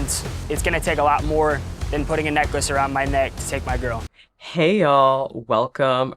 and it's gonna take a lot more than putting a necklace around my neck to take my girl. Hey y'all, welcome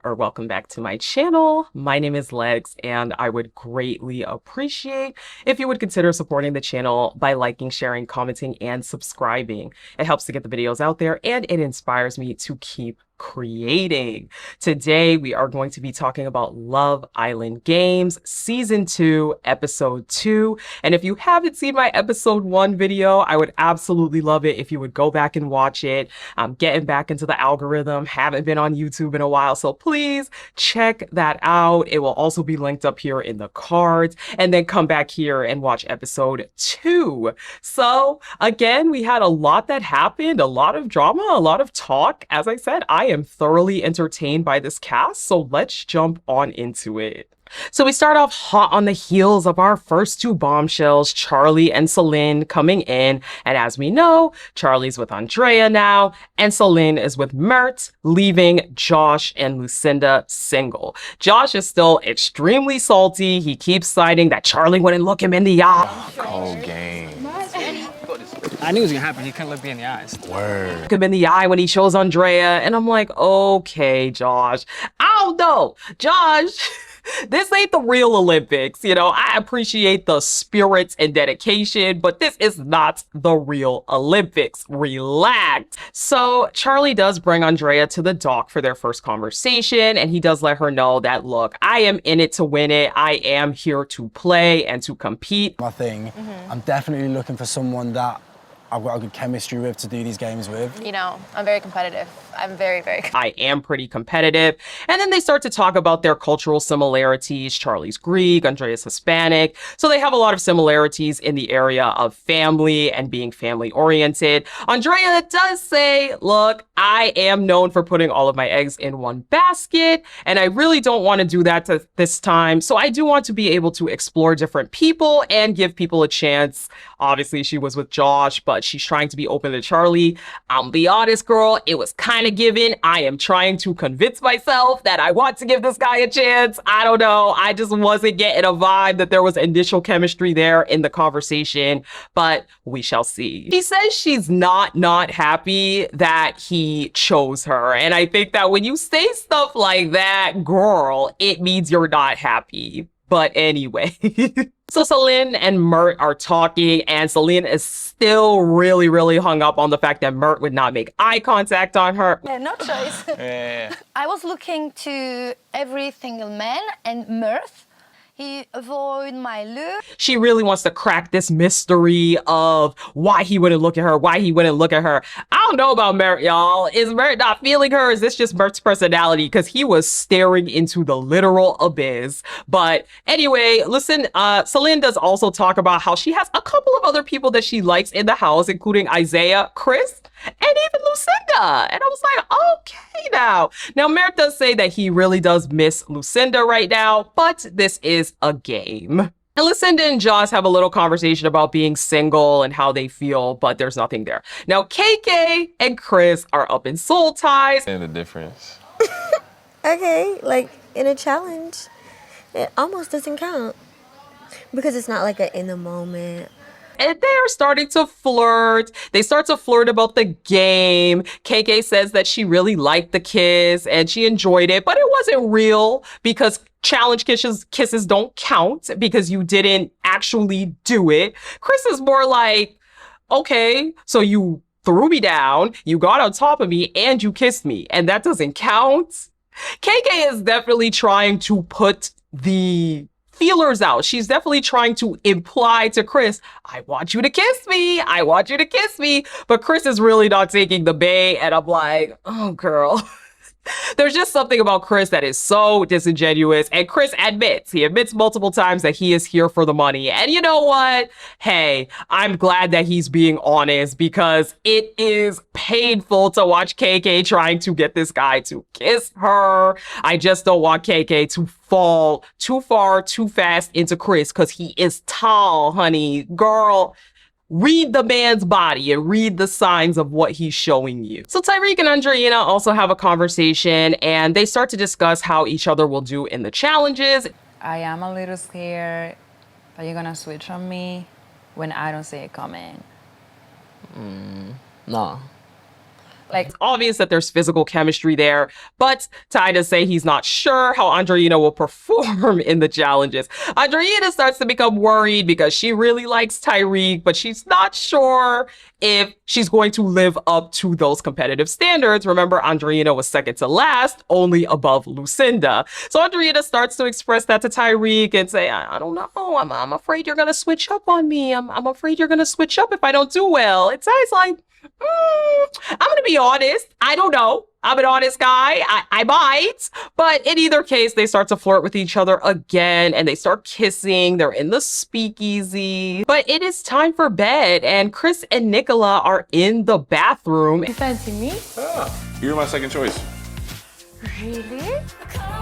back to my channel. My name is Lex, and I would greatly appreciate if you would consider supporting the channel by liking, sharing, commenting, and subscribing. It helps to get the videos out there and it inspires me to keep creating. Today we are going to be talking about Love Island Games Season 2 Episode 2, and if you haven't seen my Episode 1 video, I would absolutely love it if you would go back and watch it. I'm getting back into the algorithm, haven't been on YouTube in a while, so please check that out. It will also be linked up here in the cards, and then come back here and watch Episode 2. So again, we had a lot that happened, a lot of drama, a lot of talk. As I said, I am thoroughly entertained by this cast, so let's jump on into it. So we start off hot on the heels of our first two bombshells, Charlie and Celine coming in. And as we know, Charlie's with Andrea now, and Celine is with Mert, leaving Josh and Lucinda single. Josh is still extremely salty. He keeps citing that Charlie wouldn't look him in the eye. Cold game. I knew it was gonna happen. He couldn't look me in the eyes. Word. Look him in the eye when he shows Andrea, and I'm like, okay, Josh. I don't know, Josh. This ain't the real Olympics, you know. I appreciate the spirit and dedication, but this is not the real Olympics. Relax. So Charlie does bring Andrea to the dock for their first conversation, and he does let her know that, look, I am in it to win it. I am here to play and to compete. My thing, I'm definitely looking for someone that I've got a good chemistry with to do these games with. You know, I'm very competitive. I'm very I am pretty competitive. And then they start to talk about their cultural similarities. Charlie's Greek, Andrea's Hispanic. So they have a lot of similarities in the area of family and being family oriented. Andrea does say, look, I am known for putting all of my eggs in one basket, and I really don't want to do that this time. So I do want to be able to explore different people and give people a chance. Obviously, she was with Josh, but she's trying to be open to Charlie. I'll be honest, girl, it was kind of given. I am trying to convince myself that I want to give this guy a chance. I don't know. I just wasn't getting a vibe that there was initial chemistry there in the conversation, but we shall see. She says she's not happy that he chose her. And I think that when you say stuff like that, girl, it means you're not happy. But anyway, so Celine and Mert are talking, and Celine is still really hung up on the fact that Mert would not make eye contact on her. Yeah, no choice. Yeah. I was looking to every single man, and Mirth, he avoid my look. She really wants to crack this mystery of why he wouldn't look at her, why he wouldn't look at her. I don't know about Mert, y'all. Is Mert not feeling her? Is this just Mert's personality? Because he was staring into the literal abyss. But anyway, listen, Celine does also talk about how she has a couple of other people that she likes in the house, including Isaiah, Chris, and even Lucinda. And I was like, okay now. Now, Mert does say that he really does miss Lucinda right now, but this is a game. And Lucinda and Josh have a little conversation about being single and how they feel, but there's nothing there. Now, KK and Chris are up in soul ties. And the difference. Okay, like in a challenge, it almost doesn't count because it's not like a in the moment. And they're starting to flirt. They start to flirt about the game. KK says that she really liked the kiss and she enjoyed it, but it wasn't real because challenge kisses don't count because you didn't actually do it. Chris is more like, okay, so you threw me down, you got on top of me, and you kissed me, and that doesn't count. KK is definitely trying to put the feelers out. She's definitely trying to imply to Chris, I want you to kiss me. I want you to kiss me. But Chris is really not taking the bait. And I'm like, oh, girl. There's just something about Chris that is so disingenuous. And Chris he admits multiple times that he is here for the money. And you know what? Hey, I'm glad that he's being honest because it is painful to watch KK trying to get this guy to kiss her. I just don't want KK to fall too far, too fast into Chris because he is tall, honey. Girl, read the man's body and read the signs of what he's showing you. So Tyreek and Andreina also have a conversation and they start to discuss how each other will do in the challenges. I am a little scared that you're gonna switch on me when I don't see it coming. Nah. Like, it's obvious that there's physical chemistry there, but Ty does say he's not sure how Andreina will perform in the challenges. Andreina starts to become worried because she really likes Tyreek, but she's not sure if she's going to live up to those competitive standards. Remember, Andreina was second to last, only above Lucinda. So Andreina starts to express that to Tyreek and say, I don't know, I'm afraid you're going to switch up on me. I'm afraid you're going to switch up if I don't do well. And Ty's like, I'm going to be honest. I don't know. I'm an honest guy. I might. But in either case, they start to flirt with each other again and they start kissing. They're in the speakeasy. But it is time for bed and Chris and Nicola are in the bathroom. You fancy me? Ah, you're my second choice. Really?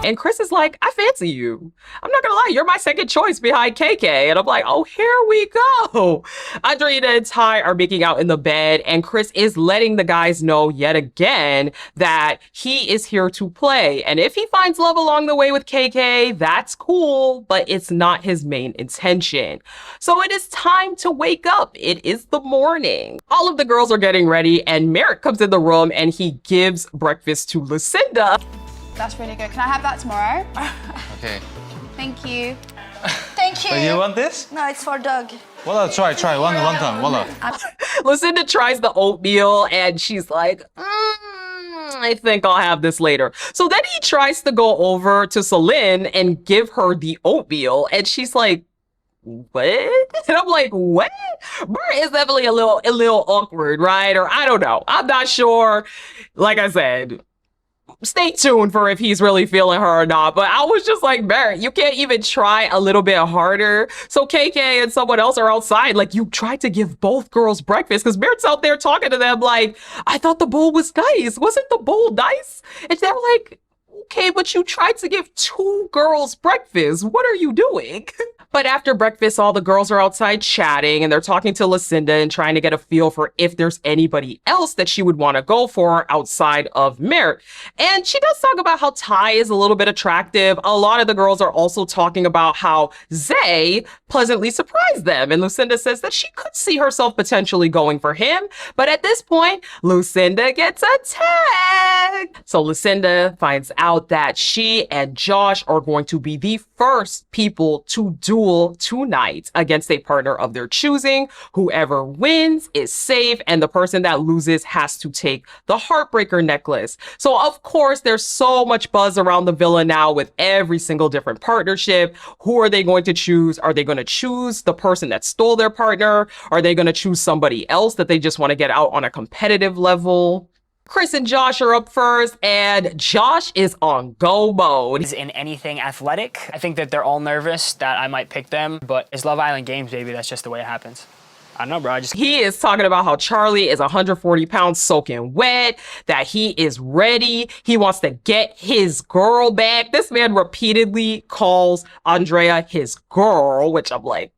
And Chris is like, I fancy you. I'm not gonna lie, you're my second choice behind KK. And I'm like, oh, here we go. Andreina and Ty are making out in the bed, and Chris is letting the guys know yet again that he is here to play. And if he finds love along the way with KK, that's cool, but it's not his main intention. So it is time to wake up. It is the morning. All of the girls are getting ready, and Merrick comes in the room and he gives breakfast to Lucinda. That's really good. Can I have that tomorrow? Okay. Thank you. Thank you. But you want this? No, it's for Doug. Voila, try. One time. Voila. Lucinda tries the oatmeal and she's like, I think I'll have this later. So then he tries to go over to Celine and give her the oatmeal. And she's like, what? And I'm like, what? Bert is definitely a little awkward, right? Or I don't know. I'm not sure. Like I said, stay tuned for if he's really feeling her or not. But I was just like, Barrett, you can't even try a little bit harder. So KK and someone else are outside. Like, you tried to give both girls breakfast because Barrett's out there talking to them like, I thought the bowl was nice. Wasn't the bowl nice? And they're like, okay, but you tried to give two girls breakfast. What are you doing? But after breakfast, all the girls are outside chatting and they're talking to Lucinda and trying to get a feel for if there's anybody else that she would want to go for outside of Merrick. And she does talk about how Ty is a little bit attractive. A lot of the girls are also talking about how Zay pleasantly surprised them. And Lucinda says that she could see herself potentially going for him. But at this point, Lucinda gets attacked. So Lucinda finds out that she and Josh are going to be the first people to duel tonight against a partner of their choosing. Whoever wins is safe, and the person that loses has to take the Heartbreaker necklace. So of course, there's so much buzz around the villa now with every single different partnership. Who are they going to choose? Are they going to choose the person that stole their partner? Are they going to choose somebody else that they just want to get out on a competitive level? Chris and Josh are up first, and Josh is on go mode. Is in anything athletic. I think that they're all nervous that I might pick them, but it's Love Island Games, baby. That's just the way it happens. I don't know, bro. He is talking about how Charlie is 140 pounds soaking wet, that he is ready. He wants to get his girl back. This man repeatedly calls Andrea his girl, which I'm like,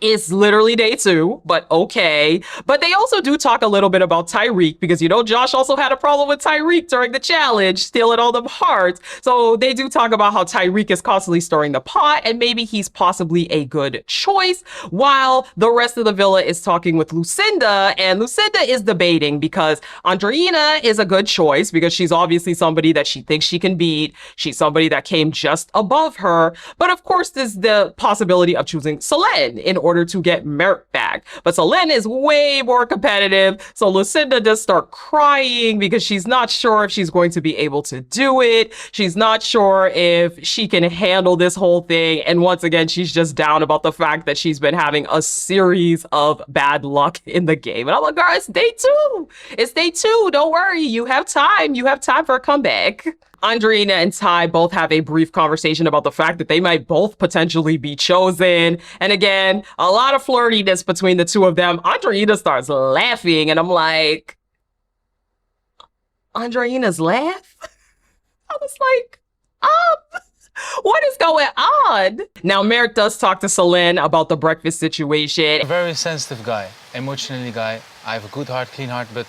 it's literally day 2, but okay. But they also do talk a little bit about Tyreek because, you know, Josh also had a problem with Tyreek during the challenge, stealing all the hearts. So they do talk about how Tyreek is constantly stirring the pot and maybe he's possibly a good choice, while the rest of the villa is talking with Lucinda, and Lucinda is debating because Andreina is a good choice because she's obviously somebody that she thinks she can beat. She's somebody that came just above her. But of course, there's the possibility of choosing Selene in order to get Merrick back. But Selene is way more competitive. So Lucinda does start crying because she's not sure if she's going to be able to do it. She's not sure if she can handle this whole thing. And once again, she's just down about the fact that she's been having a series of bad luck in the game. And I'm like, girl, it's day 2. It's day 2. Don't worry. You have time. You have time for a comeback. Andreina and Ty both have a brief conversation about the fact that they might both potentially be chosen. And again, a lot of flirtiness between the two of them. Andreina starts laughing and I'm like, Andreina's laugh? I was like, what is going on? Now, Merrick does talk to Selene about the breakfast situation. A very sensitive guy, emotionally guy. I have a good heart, clean heart, but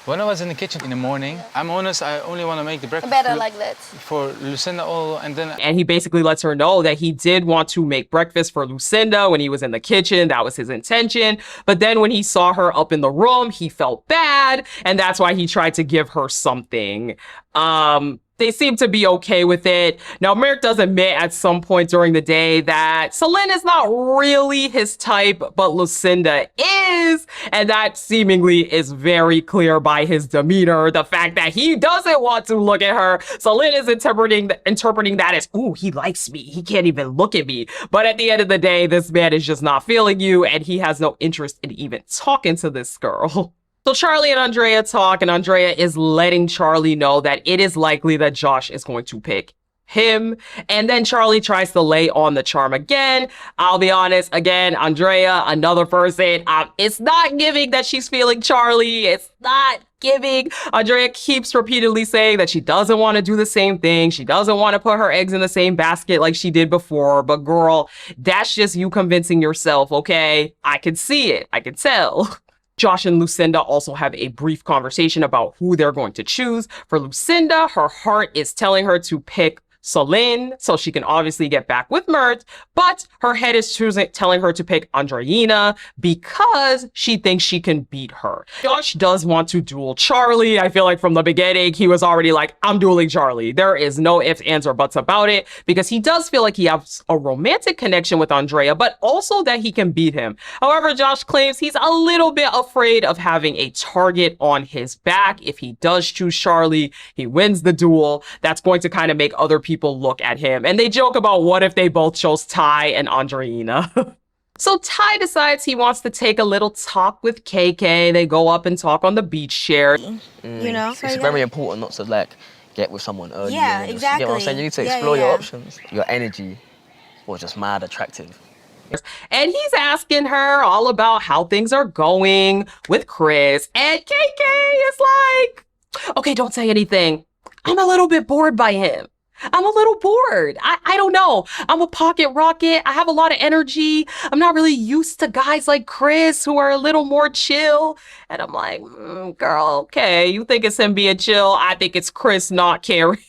When I was in the kitchen in the morning, I'm honest, I only want to make the breakfast Better like that. for Lucinda and then And he basically lets her know that he did want to make breakfast for Lucinda when he was in the kitchen. That was his intention. But then when he saw her up in the room, he felt bad. And that's why he tried to give her something. They seem to be okay with it. Now, Merrick does admit at some point during the day that Celine is not really his type, but Lucinda is. And that seemingly is very clear by his demeanor. The fact that he doesn't want to look at her. Celine is interpreting that as, ooh, he likes me. He can't even look at me. But at the end of the day, this man is just not feeling you, and he has no interest in even talking to this girl. So Charlie and Andrea talk, and Andrea is letting Charlie know that it is likely that Josh is going to pick him. And then Charlie tries to lay on the charm again. I'll be honest, again, Andrea, another person, it's not giving that she's feeling Charlie. It's not giving. Andrea keeps repeatedly saying that she doesn't want to do the same thing. She doesn't want to put her eggs in the same basket like she did before. But girl, that's just you convincing yourself, okay? I can see it. I can tell. Josh and Lucinda also have a brief conversation about who they're going to choose. For Lucinda, her heart is telling her to pick Celine, so she can obviously get back with Mert, but her head is telling her to pick Andreina because she thinks she can beat her. Josh does want to duel Charlie. I feel like from the beginning, he was already like, I'm dueling Charlie. There is no ifs, ands, or buts about it, because he does feel like he has a romantic connection with Andrea, but also that he can beat him. However, Josh claims he's a little bit afraid of having a target on his back. If he does choose Charlie, he wins the duel. That's going to kind of make other people look at him. And they joke about what if they both chose Ty and Andreina. So Ty decides he wants to take a little talk with KK. They go up and talk on the beach chair. You know? It's very important not to like get with someone early. Yeah, and exactly. You know what I'm saying? You need to explore your options. Your energy was just mad attractive. And he's asking her all about how things are going with Chris. And KK is like, okay, don't say anything. I'm a little bit bored by him. I'm a little bored. I don't know. I'm a pocket rocket. I have a lot of energy. I'm not really used to guys like Chris who are a little more chill. And I'm like, girl, okay, you think it's him being chill. I think it's Chris not caring.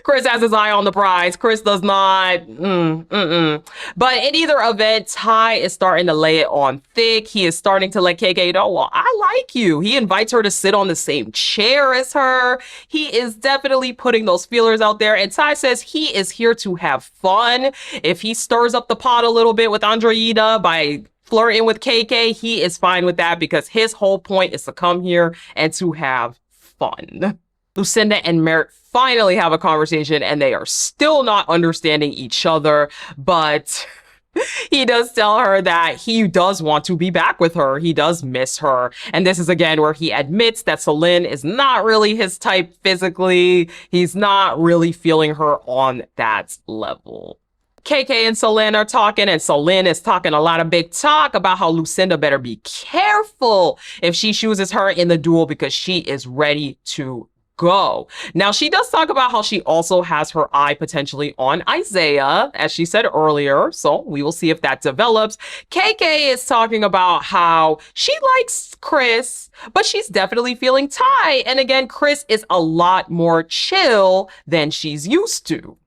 Chris has his eye on the prize. Chris does not. But in either event, Ty is starting to lay it on thick. He is starting to let KK know, well, I like you. He invites her to sit on the same chair as her. He is definitely putting those feelers out there. And Ty says he is here to have fun. If he stirs up the pot a little bit with Andreina by flirting with KK, he is fine with that because his whole point is to come here and to have fun. Lucinda and Merritt finally have a conversation and they are still not understanding each other, but he does tell her that he does want to be back with her. He does miss her. And this is again where he admits that Celine is not really his type physically. He's not really feeling her on that level. KK and Celine are talking, and Celine is talking a lot of big talk about how Lucinda better be careful if she chooses her in the duel because she is ready to go. Now, she does talk about how she also has her eye potentially on Isaiah, as she said earlier, so we will see if that develops. KK is talking about how she likes Chris, but she's definitely feeling Ty. And again, Chris is a lot more chill than she's used to.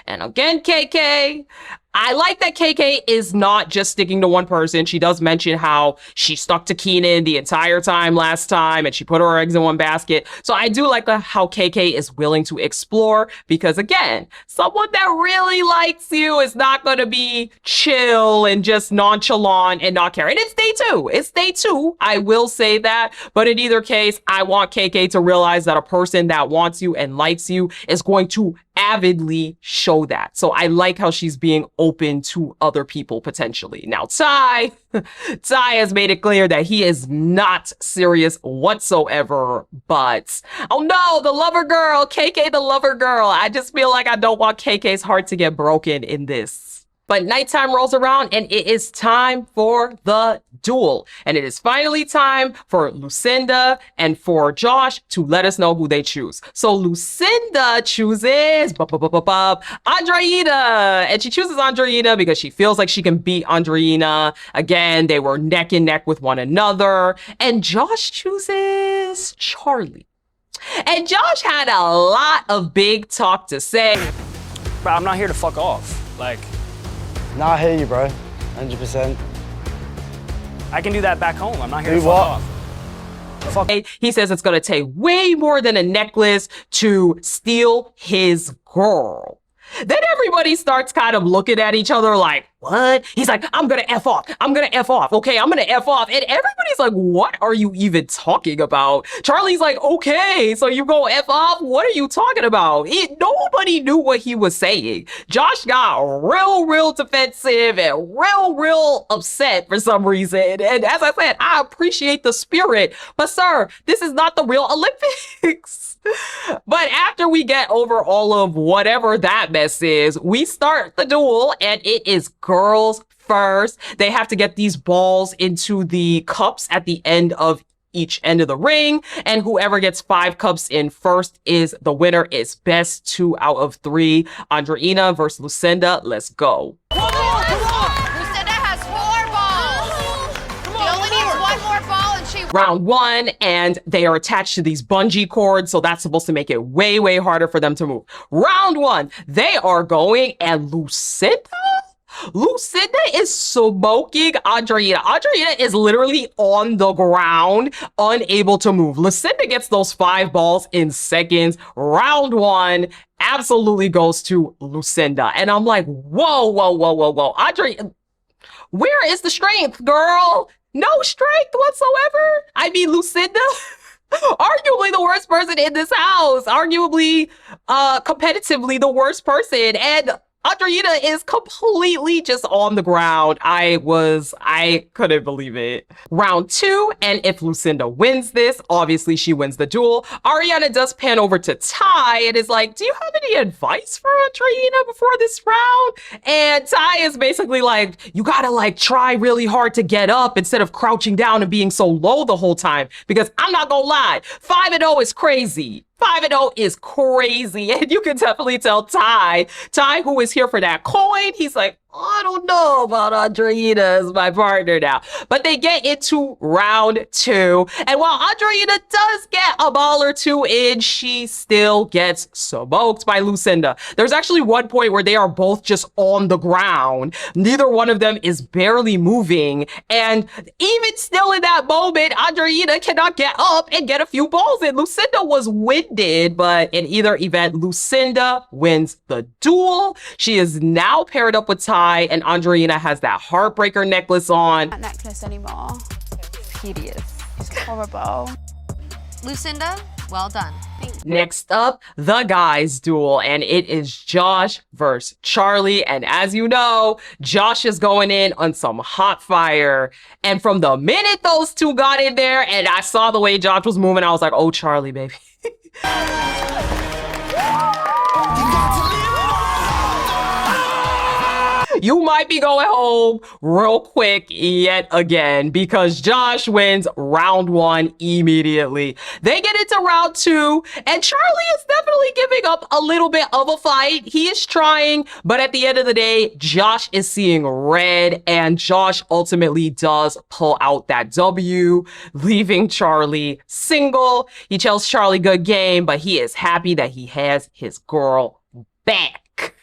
And again, KK, I like that KK is not just sticking to one person. She does mention how she stuck to Keenan the entire time last time and she put her eggs in one basket. So I do like how KK is willing to explore because, again, someone that really likes you is not going to be chill and just nonchalant and not care. And it's day two. It's day two. I will say that. But in either case, I want KK to realize that a person that wants you and likes you is going to avidly show that. So I like how she's being open to other people potentially. Now, Ty has made it clear that he is not serious whatsoever, but oh no, the lover girl, KK the lover girl. I just feel like I don't want KK's heart to get broken in this. But nighttime rolls around and it is time for the duel. And it is finally time for Lucinda and for Josh to let us know who they choose. So Lucinda chooses Andreina. And she chooses Andreina because she feels like she can beat Andreina. Again, they were neck and neck with one another. And Josh chooses versus Charlie. And Josh had a lot of big talk to say. Bro, I'm not here to fuck off. Like, Nah, I hear you, bro. 100%. I can do that back home. I'm not here Do to fuck what? off. Fuck. He says it's going to take way more than a necklace to steal his girl. Then everybody starts kind of looking at each other like, what? He's like, I'm going to F off. I'm going to F off. Okay, I'm going to F off. And everybody's like, what are you even talking about? Charlie's like, okay, so you go F off? What are you talking about? Nobody knew what he was saying. Josh got real defensive and real upset for some reason. And as I said, I appreciate the spirit. But sir, this is not the real Olympics. But after we get over all of whatever that mess is, we start the duel, and it is girls first. They have to get these balls into the cups at the end of each end of the ring, and whoever gets 5 cups in first is the winner. It's best 2 out of 3. Andreina versus Lucinda. Let's go. Lucinda has 4 balls. She only needs 1 more ball and she... Round 1, and they are attached to these bungee cords, so that's supposed to make it way harder for them to move. Round 1, they are going, and Lucinda is smoking Andreina. Andreina is literally on the ground, unable to move. Lucinda gets those 5 balls in seconds. Round 1 absolutely goes to Lucinda. And I'm like, whoa. Andreina, where is the strength, girl? No strength whatsoever. I mean, Lucinda, arguably the worst person in this house. Arguably, competitively the worst person. And Andreina is completely just on the ground. I couldn't believe it. Round 2, and if Lucinda wins this, obviously she wins the duel. Ariana does pan over to Ty and is like, do you have any advice for Andreina before this round? And Ty is basically like, you gotta like try really hard to get up instead of crouching down and being so low the whole time. Because I'm not gonna lie, 5-0 is crazy. 5-0 is crazy. And you can definitely tell Ty, who is here for that coin, he's like, I don't know about Andreina as my partner now. But they get into round 2. And while Andreina does get a ball or 2 in, she still gets smoked by Lucinda. There's actually one point where they are both just on the ground. Neither one of them is barely moving. And even still in that moment, Andreina cannot get up and get a few balls in. Lucinda was winded, but in either event, Lucinda wins the duel. She is now paired up with Ty, and Andreina has that heartbreaker necklace on. That necklace anymore. Hideous. It's horrible. Lucinda, well done. Next up, the guys duel, and it is Josh versus Charlie. And as you know, Josh is going in on some hot fire. And from the minute those two got in there and I saw the way Josh was moving, I was like, oh, Charlie, baby. You might be going home real quick yet again, because Josh wins round 1 immediately. They get into round 2, and Charlie is definitely giving up a little bit of a fight. He is trying, but at the end of the day, Josh is seeing red, and Josh ultimately does pull out that W, leaving Charlie single. He tells Charlie good game, but he is happy that he has his girl back.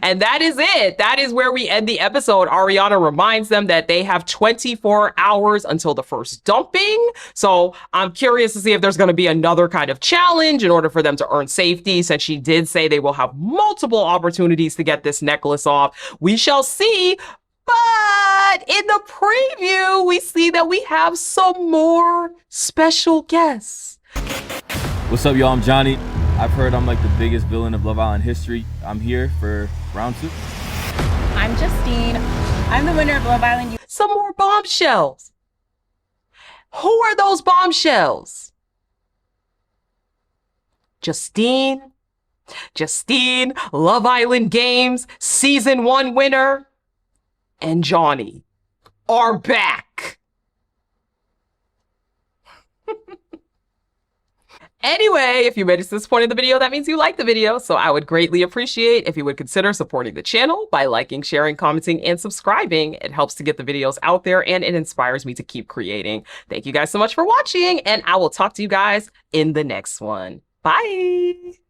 And that is it. That is where we end the episode. Ariana reminds them that they have 24 hours until the first dumping. So I'm curious to see if there's going to be another kind of challenge in order for them to earn safety, since she did say they will have multiple opportunities to get this necklace off. We shall see. But in the preview, we see that we have some more special guests. What's up, y'all? I'm Johnny. I've heard I'm like the biggest villain of Love Island history. I'm here for round 2. I'm Justine. I'm the winner of Love Island. Some more bombshells. Who are those bombshells? Justine, Love Island Games, Season 1 winner, and Johnny are back. Anyway, if you made it to this point in the video, that means you like the video. So I would greatly appreciate if you would consider supporting the channel by liking, sharing, commenting, and subscribing. It helps to get the videos out there and it inspires me to keep creating. Thank you guys so much for watching, and I will talk to you guys in the next one. Bye.